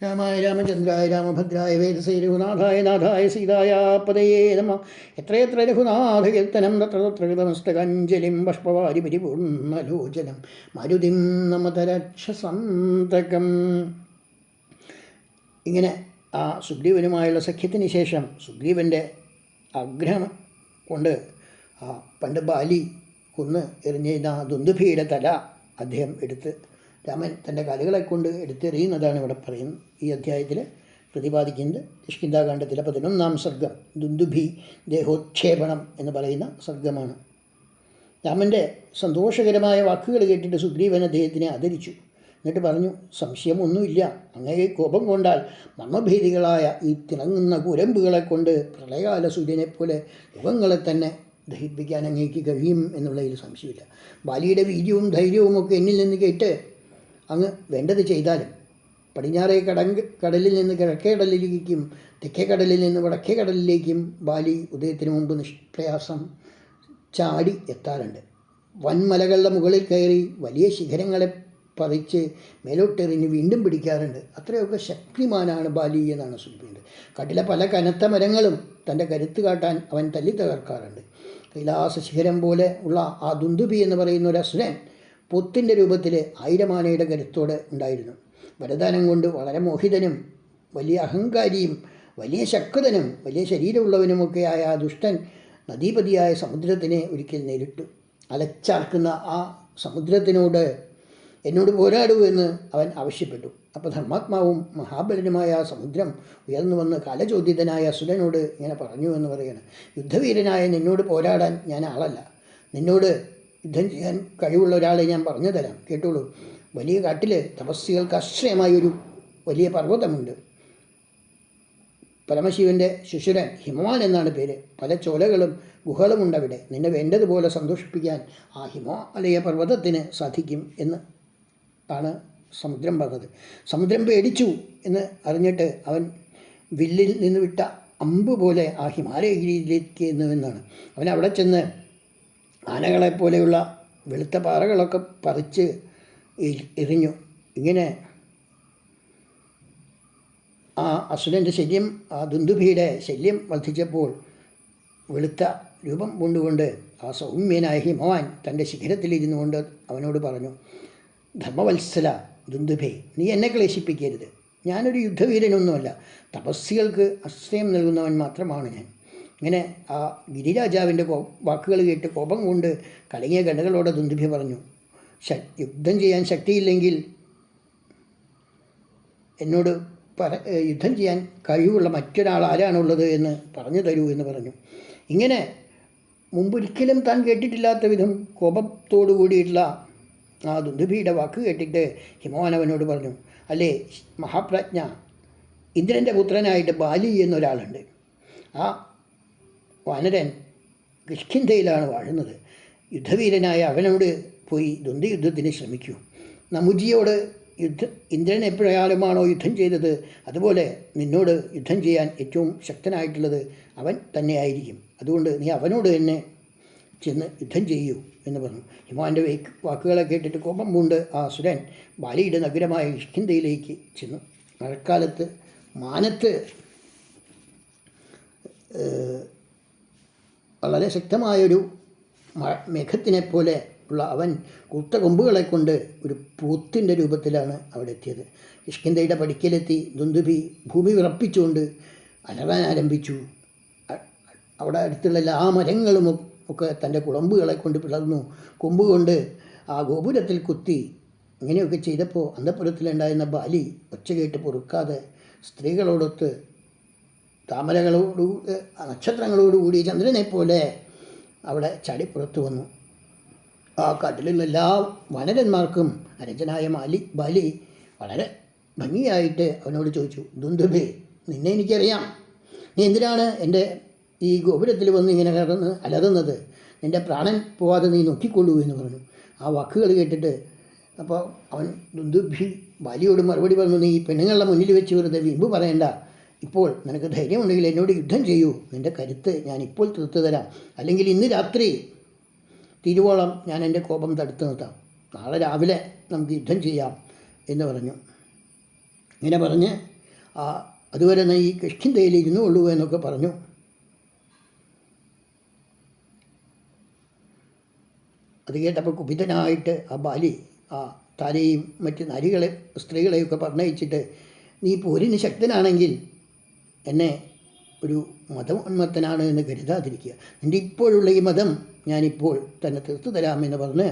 രാമായ രാമചന്ദ്രായ രാമഭദ്രായ വേദസേ രഘുനാഥായ നാഥായ സീതായ പദയേ നമ. എത്രയെത്ര രഘുനാഥ കീർത്തനം തത്ര തത്ര കൃതമസ്തകഞ്ജലിം ബാഷ്പവാരി പരിപൂർണലോചനം മരുതിം നമത രക്ഷസന്തകം. ഇങ്ങനെ ആ സുഗ്രീവനുമായുള്ള സഖ്യത്തിന് ശേഷം സുഗ്രീവൻ്റെ ആഗ്രഹം കൊണ്ട് പണ്ട് ബാലി കൊന്ന് എറിഞ്ഞിരുന്ന ദുന്ദുഭിയുടെ തല അദ്ദേഹം എടുത്ത് രാമൻ തൻ്റെ കലകളെ കൊണ്ട് എടുത്തെറിയുന്നതാണ് ഇവിടെ പറയുന്നത്. ഈ അധ്യായത്തിൽ പ്രതിപാദിക്കുന്നത് കിഷ്കിന്ധാകാണ്ഡത്തിലെ 11-ാം സർഗം ദുന്ദുഭി ദേഹോക്ഷേപണം എന്ന് പറയുന്ന സർഗമാണ്. രാമൻ്റെ സന്തോഷകരമായ വാക്കുകൾ കേട്ടിട്ട് സുഗ്രീവൻ അദ്ദേഹത്തിനെ ആദരിച്ചു. എന്നിട്ട് പറഞ്ഞു, സംശയമൊന്നുമില്ല, അങ്ങയെ കോപം കൊണ്ടാൽ മർമ്മഭേദികളായ ഈ തിളങ്ങുന്ന കുരമ്പുകളെ കൊണ്ട് പ്രളയകാല സൂര്യനെപ്പോലെ യുഗങ്ങളെ തന്നെ ദഹിപ്പിക്കാൻ അങ്ങേക്ക് കഴിയും എന്നുള്ളതിൽ സംശയമില്ല. ബാലിയുടെ വീര്യവും ധൈര്യവും ഒക്കെ എന്നിൽ നിന്ന് കേട്ട് അങ്ങ് വേണ്ടത് ചെയ്താലും പടിഞ്ഞാറേ കടലിൽ നിന്ന് കിഴക്കേ കടലിലേക്കും തെക്കേ കടലിൽ നിന്ന് വടക്കേ കടലിലേക്കും ബാലി ഉദയത്തിന് മുമ്പ് നിഷ്പ്രയാസം ചാടി എത്താറുണ്ട്. വൻമലകളുടെ മുകളിൽ കയറി വലിയ ശിഖരങ്ങളെ പറിച്ച് മേലോട്ടെറിഞ്ഞ് വീണ്ടും പിടിക്കാറുണ്ട്. അത്രയൊക്കെ ശക്തിമാനാണ് ബാലി എന്നാണ് സൂചിപ്പിക്കുന്നത്. കാട്ടിലെ പല കനത്ത മരങ്ങളും തൻ്റെ കരുത്ത് കാട്ടാൻ അവൻ തല്ലി തകർക്കാറുണ്ട്. കൈലാസ ശിഖരം പോലെ ഉള്ള ആ ദുന്ദുഭി എന്ന് പറയുന്ന ഒരു അസുരൻ പൊത്തിൻ്റെ രൂപത്തിൽ 1000 ആനയുടെ കരുത്തോടെ ഉണ്ടായിരുന്നു. വരദാനം കൊണ്ട് വളരെ മോഹിതനും വലിയ അഹങ്കാരിയും വലിയ ശക്തനും വലിയ ശരീരമുള്ളവനുമൊക്കെ ആയ ആ ദുഷ്ടൻ നദീപതിയായ സമുദ്രത്തിനെ ഒരിക്കൽ നേരിട്ടു. അലച്ചാർക്കുന്ന ആ സമുദ്രത്തിനോട് എന്നോട് പോരാടൂ എന്ന് അവൻ ആവശ്യപ്പെട്ടു. അപ്പോൾ ധർമാത്മാവും മഹാബലനുമായ ആ സമുദ്രം ഉയർന്നു വന്ന് കാലചോദിതനായ അസുരനോട് ഇങ്ങനെ പറഞ്ഞു എന്ന് പറയുകയാണ്, യുദ്ധവീരനായ നിന്നോട് പോരാടാൻ ഞാൻ ആളല്ല. നിന്നോട് യുദ്ധം ചെയ്യാൻ കഴിവുള്ള ഒരാളെ ഞാൻ പറഞ്ഞു തരാം, കേട്ടോളൂ. വലിയ കാട്ടിൽ തപസ്വികൾക്ക് ആശ്രയമായൊരു വലിയ പർവ്വതമുണ്ട്. പരമശിവൻ്റെ ശിശുരൻ ഹിമവാൻ എന്നാണ് പേര്. പല ചോലകളും ഗുഹകളുമുണ്ട് അവിടെ. നിന്നെ വേണ്ടതുപോലെ സന്തോഷിപ്പിക്കാൻ ആ ഹിമാലയ പർവ്വതത്തിന് സാധിക്കും എന്ന് ആണ് സമുദ്രം പറഞ്ഞത്. സമുദ്രം പേടിച്ചു എന്ന് അറിഞ്ഞിട്ട് അവൻ വില്ലിൽ നിന്ന് വിട്ട അമ്പ് പോലെ ആ ഹിമാലയഗിരിയിലേക്ക് എന്നുവെന്നാണ്. അവൻ അവിടെ ചെന്ന് ആനകളെപ്പോലെയുള്ള വെളുത്ത പാറകളൊക്കെ പറിച്ച് എറിഞ്ഞു. ഇങ്ങനെ ആ അസുരൻ്റെ ശല്യം, ആ ദുന്ദുഭിയുടെ ശല്യം വർദ്ധിച്ചപ്പോൾ വെളുത്ത രൂപം കൊണ്ടുകൊണ്ട് ആ സൗമ്യനായ ഹിമവാൻ തൻ്റെ ശിഖരത്തിലിരുന്നു കൊണ്ട് അവനോട് പറഞ്ഞു, ധർമ്മവത്സല ദുന്ദുഭേ, നീ എന്നെ ക്ലേശിപ്പിക്കരുത്. ഞാനൊരു യുദ്ധവീരനൊന്നുമല്ല, തപസ്വികൾക്ക് ആശ്രയം നൽകുന്നവൻ മാത്രമാണ് ഞാൻ. ഇങ്ങനെ ആ ഗിരിരാജാവിൻ്റെ വാക്കുകൾ കേട്ട് കോപം കൊണ്ട് കലങ്ങിയ കണ്ണുകളോടെ ദുന്ദുഭി പറഞ്ഞു, യുദ്ധം ചെയ്യാൻ ശക്തിയില്ലെങ്കിൽ എന്നോട് യുദ്ധം ചെയ്യാൻ കഴിവുള്ള മറ്റൊരാൾ ആരാണുള്ളത് എന്ന് പറഞ്ഞു തരൂ എന്ന് പറഞ്ഞു. ഇങ്ങനെ മുമ്പൊരിക്കലും താൻ കേട്ടിട്ടില്ലാത്ത വിധം കോപത്തോടു കൂടിയിട്ടുള്ള ആ ദുന്ദുഭിയുടെ വാക്ക് കേട്ടിട്ട് ഹിമവാൻ അവനോട് പറഞ്ഞു, അല്ലേ മഹാപ്രജ്ഞ, ഇന്ദ്രൻ്റെ പുത്രനായിട്ട് ബാലി എന്നൊരാളുണ്ട്. ആ വാനരൻ കിഷ്കിന്ധയിലാണ് വാഴുന്നത്. യുദ്ധവീരനായ അവനോട് പോയി ദ്വന്ദ്വയുദ്ധത്തിന് ശ്രമിക്കൂ. നമുജിയോട് ഇന്ദ്രൻ എപ്പോഴാലുമാണോ യുദ്ധം ചെയ്തത്, അതുപോലെ നിന്നോട് യുദ്ധം ചെയ്യാൻ ഏറ്റവും ശക്തനായിട്ടുള്ളത് അവൻ തന്നെയായിരിക്കും. അതുകൊണ്ട് നീ അവനോട് തന്നെ ചെന്ന് യുദ്ധം ചെയ്യൂ എന്ന് പറഞ്ഞു. ഹിമാൻ്റെ വാക്കുകളെ കേട്ടിട്ട് കോപം പൂണ്ട് ആ അസുരൻ ബാലിയുടെ നഗരമായ കിഷ്കിന്ധയിലേക്ക് ചെന്നു. മഴക്കാലത്ത് മാനത്ത് വളരെ ശക്തമായൊരു മേഘത്തിനെ പോലെ ഉള്ള അവൻ കുത്ത കൊമ്പുകളെ കൊണ്ട് ഒരു പൂത്തിൻ്റെ രൂപത്തിലാണ് അവിടെ എത്തിയത്. കിഷ്കിന്ധയുടെ പടിക്കലെത്തി ദുന്ദുഭി ഭൂമി വിറപ്പിച്ചുകൊണ്ട് അലറാൻ ആരംഭിച്ചു. അവിടെ അടുത്തുള്ള എല്ലാ മരങ്ങളും ഒക്കെ തൻ്റെ കുളമ്പുകളെ കൊണ്ട് പിളർന്നു. കൊമ്പുകൊണ്ട് ആ ഗോപുരത്തിൽ കുത്തി. ഇങ്ങനെയൊക്കെ ചെയ്തപ്പോൾ അന്തഃപുരത്തിലുണ്ടായിരുന്ന ബാലി ഒച്ച കേട്ട് പൊറുക്കാതെ സ്ത്രീകളോടൊത്ത് താമരകളോട് നക്ഷത്രങ്ങളോടുകൂടി ചന്ദ്രനെ പോലെ അവിടെ ചാടിപ്പുറത്തു വന്നു. ആ കാട്ടിലുള്ള എല്ലാ വനരന്മാർക്കും അരജനായ ബാലി വളരെ ഭംഗിയായിട്ട് അവനോട് ചോദിച്ചു, ദുന്ദുഭേ, നിന്നെ എനിക്കറിയാം. നീ എന്തിനാണ് എൻ്റെ ഈ ഗോപുരത്തിൽ വന്ന് ഇങ്ങനെ കിടന്ന് അലറുന്നത്? നിൻ്റെ പ്രാണൻ പോവാതെ നീ നോക്കിക്കൊള്ളൂ എന്ന് പറഞ്ഞു. ആ വാക്കുകൾ കേട്ടിട്ട് അപ്പോൾ അവൻ ദുന്ദുഭി ബാലിയോട് മറുപടി പറഞ്ഞു, നീ പെണ്ണുങ്ങളുടെ മുന്നിൽ വെച്ച് വെറുതെ വീമ്പ് പറയണ്ട. ഇപ്പോൾ നിനക്ക് ധൈര്യമുണ്ടെങ്കിൽ എന്നോട് യുദ്ധം ചെയ്യൂ. നിൻ്റെ കരുത്ത് ഞാൻ ഇപ്പോൾ തീർത്തു തരാം. അല്ലെങ്കിൽ ഇന്ന് രാത്രി തിരുവോളം ഞാൻ എൻ്റെ കോപം തടുത്തു നിർത്താം. നാളെ രാവിലെ നമുക്ക് യുദ്ധം ചെയ്യാം എന്ന് പറഞ്ഞു. ഇങ്ങനെ പറഞ്ഞ് അതുവരെ ഈ കിഷ്കിന്ധയിൽ ഇരുന്നുകൊള്ളൂ എന്നൊക്കെ പറഞ്ഞു. അത് കേട്ടപ്പോൾ കുപിതനായിട്ട് ബാലി താരയും മറ്റ് നാരികളെ സ്ത്രീകളെയൊക്കെ പറഞ്ഞയച്ചിട്ട്, നീ പോരിന് ശക്തനാണെങ്കിൽ എന്നെ ഒരു മതോന്മത്തനാണ് എന്ന് കരുതാതിരിക്കുക. നിൻ്റെ ഇപ്പോഴുള്ള ഈ മതം ഞാനിപ്പോൾ തന്നെ തീർത്തു തരാമെന്ന് പറഞ്ഞ്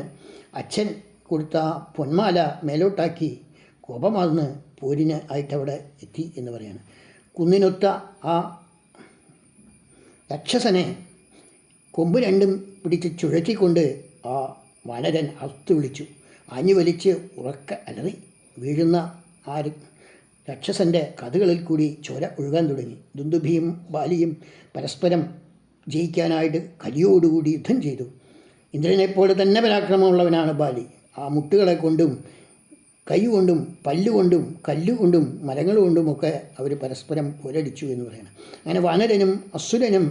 അച്ഛൻ കൊടുത്ത പൊന്മാല മേലോട്ടാക്കി കോപമാർന്ന് പോരിന് ആയിട്ടവിടെ എത്തി എന്ന് പറയാണ്. കുന്നിനൊത്ത ആ രാക്ഷസനെ കൊമ്പ് രണ്ടും പിടിച്ച് ചുഴറ്റിക്കൊണ്ട് ആ വാനരൻ അർത്തു വിളിച്ചു. ആഞ്ഞു വലിച്ച് ഉറക്ക അലറി. വീഴുന്ന ആ രാക്ഷസൻ്റെ കഥകളിൽ കൂടി ചോര ഒഴുകാൻ തുടങ്ങി. ദുന്ദുഭിയും ബാലിയും പരസ്പരം ജയിക്കാനായിട്ട് കലിയോടുകൂടി യുദ്ധം ചെയ്തു. ഇന്ദ്രനെപ്പോലെ തന്നെ പരാക്രമമുള്ളവനാണ് ബാലി. ആ മുട്ടുകളെ കൊണ്ടും കൈകൊണ്ടും പല്ലുകൊണ്ടും കല്ലുകൊണ്ടും മരങ്ങൾ കൊണ്ടുമൊക്കെ അവർ പരസ്പരം പോരടിച്ചു എന്ന് പറയണം. അങ്ങനെ വാനരനും അസുരനും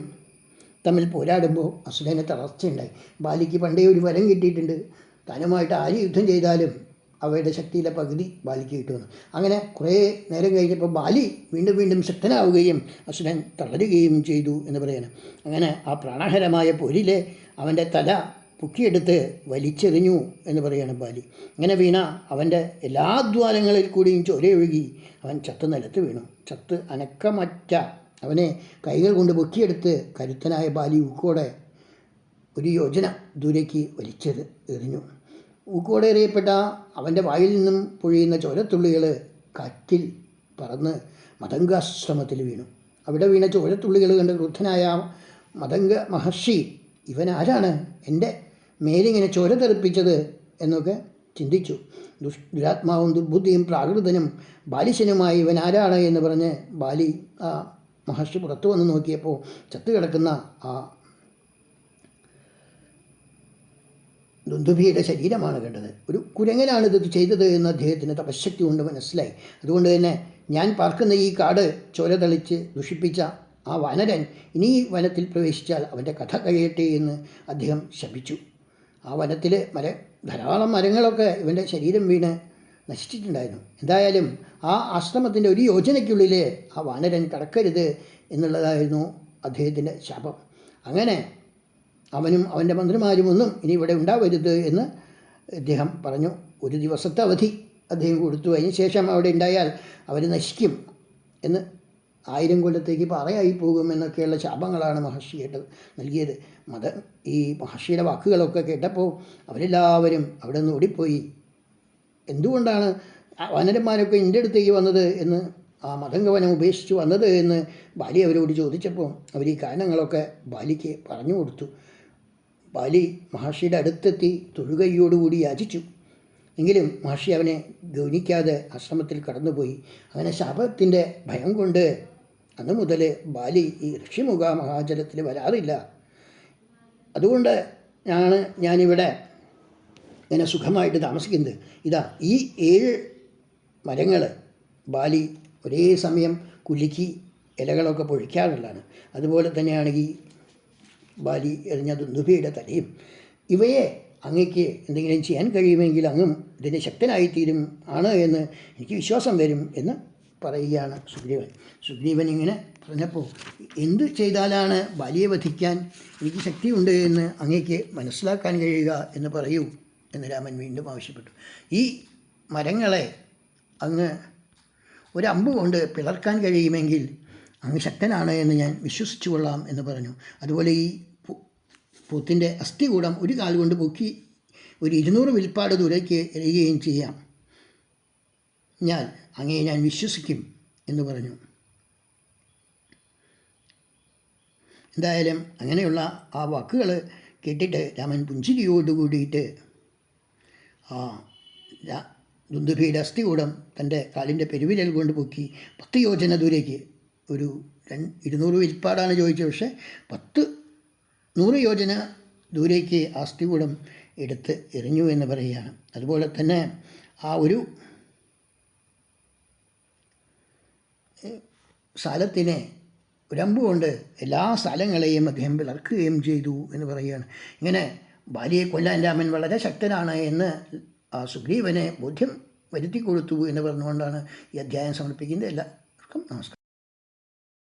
തമ്മിൽ പോരാടുമ്പോൾ അസുരന് തളർച്ചയുണ്ടായി. ബാലിക്ക് പണ്ടേ ഒരു വരം കിട്ടിയിട്ടുണ്ട്, താനുമായിട്ട് ആര് യുദ്ധം ചെയ്താലും അവയുടെ ശക്തിയിലെ പകുതി ബാലിക്ക് കിട്ടുമെന്ന്. അങ്ങനെ കുറേ നേരം കഴിഞ്ഞപ്പോൾ ബാലി വീണ്ടും വീണ്ടും ശക്തനാവുകയും അസുരൻ തളരുകയും ചെയ്തു എന്ന് പറയണം. അങ്ങനെ ആ പ്രാണഹരമായ പോരിലെ അവൻ്റെ തല പൊക്കിയെടുത്ത് വലിച്ചെറിഞ്ഞു എന്ന് പറയാണ് ബാലി. അങ്ങനെ വീണ അവൻ്റെ എല്ലാ ദ്വാരങ്ങളിൽ കൂടിയും ചോരയൊഴുകി അവൻ ചത്ത് നിലത്ത് വീണു. ചത്ത് അനക്കമറ്റ അവനെ കൈകൾ കൊണ്ട് പൊക്കിയെടുത്ത് കരുത്തനായ ബാലി ഊക്കോടെ ഒരു യോജന ദൂരേക്ക് വലിച്ചത് എറിഞ്ഞു. ഊക്കോടെ എറിയപ്പെട്ട അവൻ്റെ വായിൽ നിന്നും പൊഴിയുന്ന ചോരത്തുള്ളികൾ കാറ്റിൽ പറന്ന് മതംഗാശ്രമത്തിൽ വീണു. അവിടെ വീണ ചോരത്തുള്ളികൾ കണ്ട് ക്രുദ്ധനായ മതംഗ മഹർഷി, ഇവൻ ആരാണ് എൻ്റെ മേലിങ്ങനെ ചോര തെറിപ്പിച്ചത് എന്നൊക്കെ ചിന്തിച്ചു. ദുരാത്മാവും ദുർബുദ്ധിയും പ്രാകൃതനും ബാലിശനുമായി ഇവൻ ആരാണ് എന്ന് പറഞ്ഞ് ബാലി മഹർഷി പുറത്തു വന്ന് നോക്കിയപ്പോൾ ചത്തുകിടക്കുന്ന ആ ദുന്ദുഭിയുടെ ശരീരമാണ് കണ്ടത്. ഒരു കുരങ്ങനാണ് ഇത് ചെയ്തത് എന്ന് അദ്ദേഹത്തിന് തപശക്തി കൊണ്ട് മനസ്സിലായി. അതുകൊണ്ട് തന്നെ ഞാൻ പാർക്കുന്ന ഈ കാട് ചോര തളിച്ച് ദുഷിപ്പിച്ച ആ വാനരൻ ഇനി ഈ വനത്തിൽ പ്രവേശിച്ചാൽ അവൻ്റെ കഥ കഴിയട്ടെ എന്ന് അദ്ദേഹം ശപിച്ചു. ആ വനത്തിൽ ധാരാളം മരങ്ങളൊക്കെ ഇവൻ്റെ ശരീരം വീണ് നശിച്ചിട്ടുണ്ടായിരുന്നു. എന്തായാലും ആ ആശ്രമത്തിൻ്റെ ഒരു യോജനയ്ക്കുള്ളിൽ ആ വാനരൻ കടക്കരുത് എന്നുള്ളതായിരുന്നു അദ്ദേഹത്തിൻ്റെ ശാപം. അങ്ങനെ അവനും അവൻ്റെ മന്ത്രിമാരും ഒന്നും ഇനി ഇവിടെ ഉണ്ടാവരുത് എന്ന് അദ്ദേഹം പറഞ്ഞു. ഒരു ദിവസത്തെ അവധി അദ്ദേഹം കൊടുത്തു. അതിന് ശേഷം അവിടെ ഉണ്ടായാൽ അവർ നശിക്കും എന്ന്, 1000 കൊല്ലത്തേക്ക് പാറയായി പോകും എന്നൊക്കെയുള്ള ശാപങ്ങളാണ് മഹർഷി നൽകിയത്. ഈ മഹർഷിയുടെ വാക്കുകളൊക്കെ കേട്ടപ്പോൾ അവരെല്ലാവരും അവിടെ നിന്ന് ഓടിപ്പോയി. എന്തുകൊണ്ടാണ് വാനരന്മാരൊക്കെ എൻ്റെ അടുത്തേക്ക് വന്നത് എന്ന്, ആ മതംഗവനം ഉപേക്ഷിച്ച് വന്നത് എന്ന് ബാലി അവരോട് ചോദിച്ചപ്പോൾ അവർ ഈ കാരണങ്ങളൊക്കെ ബാലിക്ക് പറഞ്ഞു കൊടുത്തു. ബാലി മഹർഷിയുടെ അടുത്തെത്തി തൊഴുകൈയോടുകൂടി യാചിച്ചു. എങ്കിലും മഹർഷി അവനെ ഗൗനിക്കാതെ ആശ്രമത്തിൽ കടന്നുപോയി. അങ്ങനെ ശാപത്തിൻ്റെ ഭയം കൊണ്ട് അന്ന് മുതൽ ബാലി ഈ ഋഷിമുഖ മഹാജലത്തിൽ വരാറില്ല. അതുകൊണ്ട് ഞാനിവിടെ ഇങ്ങനെ സുഖമായിട്ട് താമസിക്കുന്നത്. ഇതാ ഈ 7 മരങ്ങൾ ബാലി ഒരേ സമയം കുലുക്കി ഇലകളൊക്കെ പൊഴിക്കാറുള്ളതാണ്. അതുപോലെ തന്നെയാണ് ഈ ബാലി എറിഞ്ഞ ദുന്ദുഭിയുടെ തലയും. ഇവയെ അങ്ങയ്ക്ക് എന്തെങ്കിലും ചെയ്യാൻ കഴിയുമെങ്കിൽ അങ്ങും ഇതിന് ശക്തനായിത്തീരും ആണ് എന്ന് എനിക്ക് വിശ്വാസം വരും എന്ന് പറയുകയാണ് സുഗ്രീവൻ. സുഗ്രീവൻ ഇങ്ങനെ പറഞ്ഞപ്പോൾ, എന്ത് ചെയ്താലാണ് ബാലിയെ വധിക്കാൻ എനിക്ക് ശക്തിയുണ്ട് എന്ന് അങ്ങയ്ക്ക് മനസ്സിലാക്കാൻ കഴിയുക എന്ന് പറയൂ എന്ന് രാമൻ വീണ്ടും ആവശ്യപ്പെട്ടു. ഈ മരങ്ങളെ അങ്ങ് ഒരമ്പ് കൊണ്ട് പിളർക്കാൻ കഴിയുമെങ്കിൽ അങ്ങ് ശക്തനാണ് എന്ന് ഞാൻ വിശ്വസിച്ചു കൊള്ളാം എന്ന് പറഞ്ഞു. അതുപോലെ ഈ പോത്തിൻ്റെ അസ്ഥികൂടം ഒരു കാൽ കൊണ്ട് പൊക്കി ഒരു 200 വിൽപ്പാട് ദൂരേക്ക് എറിയുകയും ചെയ്യാം. അങ്ങയെ ഞാൻ വിശ്വസിക്കും എന്ന് പറഞ്ഞു. എന്തായാലും അങ്ങനെയുള്ള ആ വാക്കുകൾ കേട്ടിട്ട് രാമൻ പുഞ്ചിരിയോടുകൂടിയിട്ട് ദുന്ദുഭിയുടെ അസ്ഥികൂടം തൻ്റെ കാലിൻ്റെ പെരുവിരൽ കൊണ്ട് പൊക്കി 10 യോജന ദൂരേക്ക്, ഒരു 200 വിൽപ്പാടാണ് ചോദിച്ചത്, പക്ഷേ 100 യോജന ദൂരേക്ക് ആ അസ്ഥികൂടം എടുത്ത് എറിഞ്ഞു എന്ന് പറയുകയാണ്. അതുപോലെ തന്നെ ആ ഒരു സ്ഥലത്തിനെ ഒരമ്പ് കൊണ്ട് എല്ലാ സ്ഥലങ്ങളെയും അദ്ദേഹം പിളർക്കുകയും ചെയ്തു എന്ന് പറയുകയാണ്. ഇങ്ങനെ ബാലിയെ കൊല്ലാൻ രാമൻ വളരെ ശക്തനാണ് എന്ന് ആ സുഗ്രീവനെ ബോധ്യം വരുത്തി കൊടുത്തു എന്ന് പറഞ്ഞുകൊണ്ടാണ് ഈ അധ്യായം സമർപ്പിക്കുന്നത്. എല്ലാവർക്കും നമസ്കാരം.